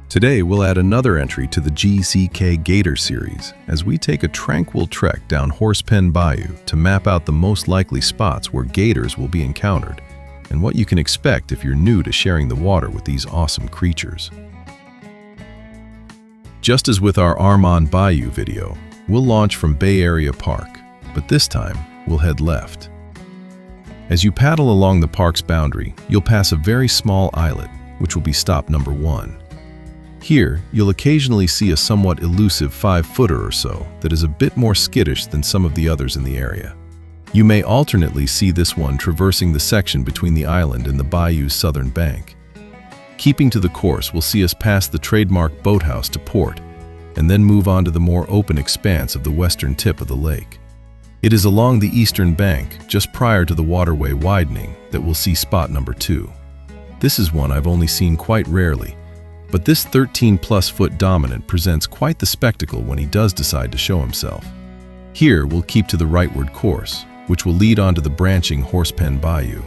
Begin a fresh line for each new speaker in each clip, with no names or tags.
Today, we'll add another entry to the GCK Gator series as we take a tranquil trek down Horsepen Bayou to map out the most likely spots where gators will be encountered and what you can expect if you're new to sharing the water with these awesome creatures. Just as with our Horsepen Bayou video, we'll launch from Bay Area Park, but this time we'll head left. As you paddle along the park's boundary, you'll pass a very small islet, which will be stop number 1. Here, you'll occasionally see a somewhat elusive 5-footer or so that is a bit more skittish than some of the others in the area. You may alternately see this one traversing the section between the island and the bayou's southern bank. Keeping to the course will see us pass the trademark boathouse to port, and then move on to the more open expanse of the western tip of the lake. It is along the eastern bank, just prior to the waterway widening, that we'll see spot number 2. This is one I've only seen quite rarely, but this 13-plus foot dominant presents quite the spectacle when he does decide to show himself. Here, we'll keep to the rightward course, which will lead onto the branching Horsepen Bayou.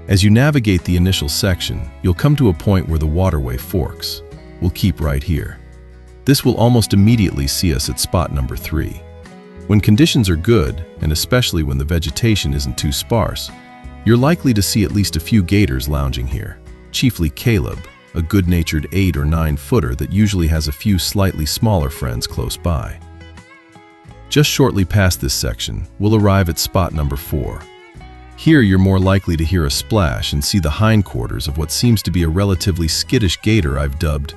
As you navigate the initial section, you'll come to a point where the waterway forks. We'll keep right here. This will almost immediately see us at spot number 3. When conditions are good, and especially when the vegetation isn't too sparse, you're likely to see at least a few gators lounging here, chiefly Caleb, a good-natured 8 or 9-footer that usually has a few slightly smaller friends close by. Just shortly past this section, we'll arrive at spot number 4. Here you're more likely to hear a splash and see the hindquarters of what seems to be a relatively skittish gator I've dubbed,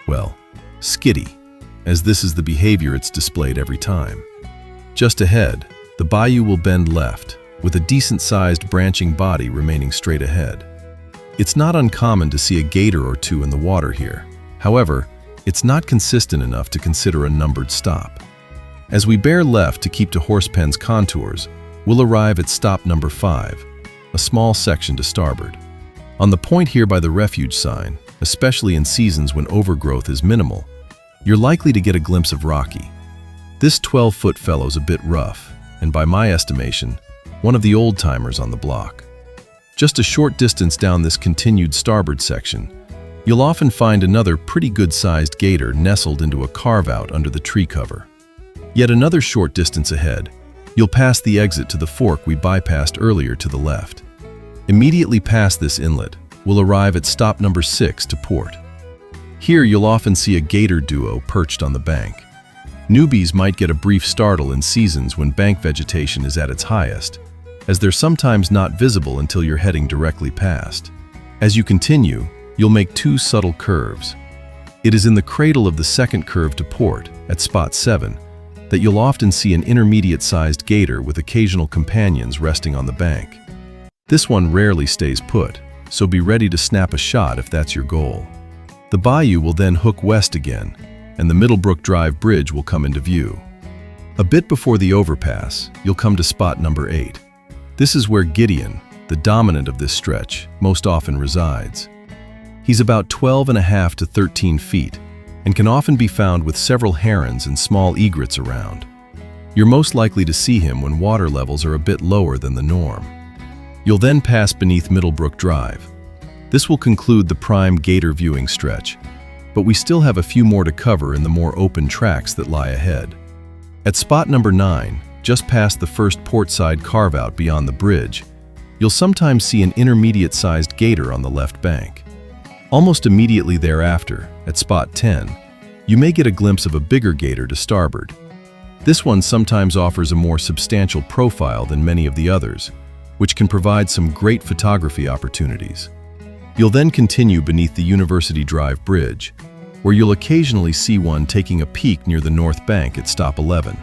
well, skitty, as this is the behavior it's displayed every time. Just ahead, the bayou will bend left, with a decent-sized branching body remaining straight ahead. It's not uncommon to see a gator or two in the water here. However, it's not consistent enough to consider a numbered stop. As we bear left to keep to Horsepen's contours, we'll arrive at stop number 5, a small section to starboard. On the point here by the refuge sign, especially in seasons when overgrowth is minimal, you're likely to get a glimpse of Rocky. This 12-foot fellow's a bit rough, and by my estimation, one of the old-timers on the block. Just a short distance down this continued starboard section, you'll often find another pretty good-sized gator nestled into a carve-out under the tree cover. Yet another short distance ahead, you'll pass the exit to the fork we bypassed earlier to the left. Immediately past this inlet, we'll arrive at stop number 6 to port. Here you'll often see a gator duo perched on the bank. Newbies might get a brief startle in seasons when bank vegetation is at its highest, as they're sometimes not visible until you're heading directly past. As you continue, you'll make 2 subtle curves. It is in the cradle of the second curve to port, at spot 7, that you'll often see an intermediate-sized gator with occasional companions resting on the bank. This one rarely stays put, so be ready to snap a shot if that's your goal. The bayou will then hook west again, and the Middlebrook Drive Bridge will come into view. A bit before the overpass, you'll come to spot number 8. This is where Gideon, the dominant of this stretch, most often resides. He's about 12.5 to 13 feet, and can often be found with several herons and small egrets around. You're most likely to see him when water levels are a bit lower than the norm. You'll then pass beneath Middlebrook Drive. This will conclude the prime gator viewing stretch, but we still have a few more to cover in the more open tracks that lie ahead. At spot number 9, just past the first portside carve-out beyond the bridge, you'll sometimes see an intermediate-sized gator on the left bank. Almost immediately thereafter, at spot 10, you may get a glimpse of a bigger gator to starboard. This one sometimes offers a more substantial profile than many of the others, which can provide some great photography opportunities. You'll then continue beneath the University Drive Bridge, where you'll occasionally see one taking a peek near the north bank at stop 11.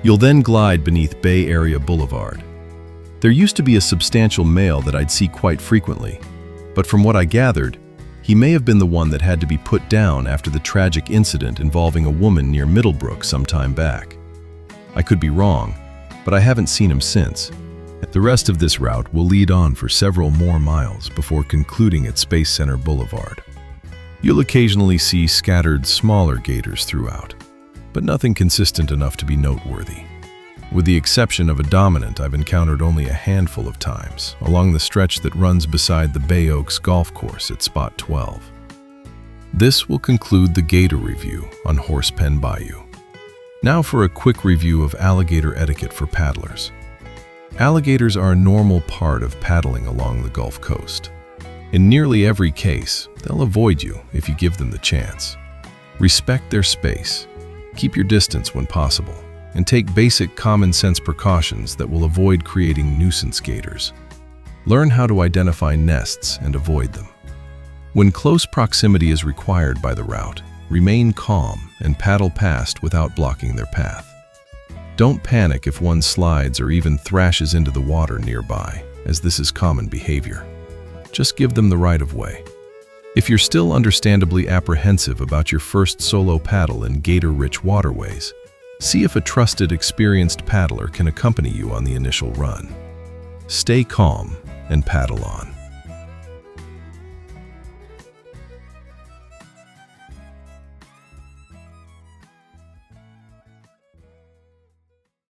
You'll then glide beneath Bay Area Boulevard. There used to be a substantial male that I'd see quite frequently, but from what I gathered, he may have been the one that had to be put down after the tragic incident involving a woman near Middlebrook some time back. I could be wrong, but I haven't seen him since. The rest of this route will lead on for several more miles before concluding at Space Center Boulevard. You'll occasionally see scattered smaller gators throughout, but nothing consistent enough to be noteworthy. With the exception of a dominant I've encountered only a handful of times along the stretch that runs beside the Bay Oaks Golf Course at spot 12. This will conclude the Gator review on Horsepen Bayou. Now for a quick review of alligator etiquette for paddlers. Alligators are a normal part of paddling along the Gulf Coast. In nearly every case, they'll avoid you if you give them the chance. Respect their space, keep your distance when possible, and take basic common sense precautions that will avoid creating nuisance gators. Learn how to identify nests and avoid them. When close proximity is required by the route, remain calm and paddle past without blocking their path. Don't panic if one slides or even thrashes into the water nearby, as this is common behavior. Just give them the right of way. If you're still understandably apprehensive about your first solo paddle in gator-rich waterways, see if a trusted, experienced paddler can accompany you on the initial run. Stay calm and paddle on.